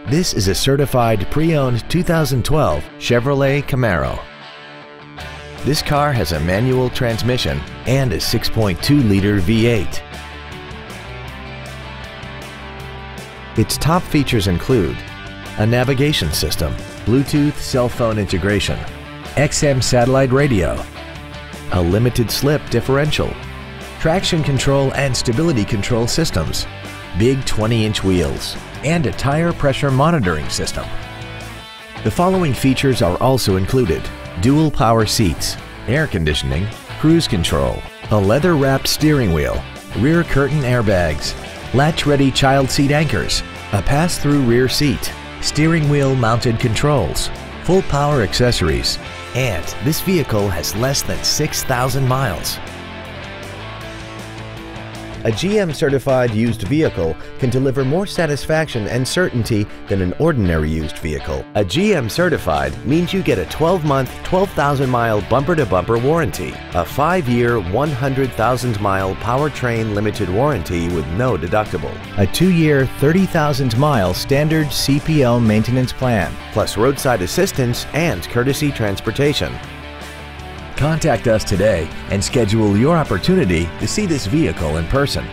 This is a certified pre-owned 2012 Chevrolet Camaro. This car has a manual transmission and a 6.2-liter V8. Its top features include a navigation system, Bluetooth cell phone integration, XM satellite radio, a limited slip differential, traction control and stability control systems, big 20-inch wheels, and a tire pressure monitoring system. The following features are also included: dual power seats, air conditioning, cruise control, a leather-wrapped steering wheel, rear curtain airbags, latch-ready child seat anchors, a pass-through rear seat, steering wheel mounted controls, full power accessories, and this vehicle has less than 6,000 miles. A GM certified used vehicle can deliver more satisfaction and certainty than an ordinary used vehicle. A GM certified means you get a 12-month, 12,000-mile bumper-to-bumper warranty, a 5-year, 100,000-mile powertrain limited warranty with no deductible, a 2-year, 30,000-mile standard CPO maintenance plan, plus roadside assistance and courtesy transportation. Contact us today and schedule your opportunity to see this vehicle in person.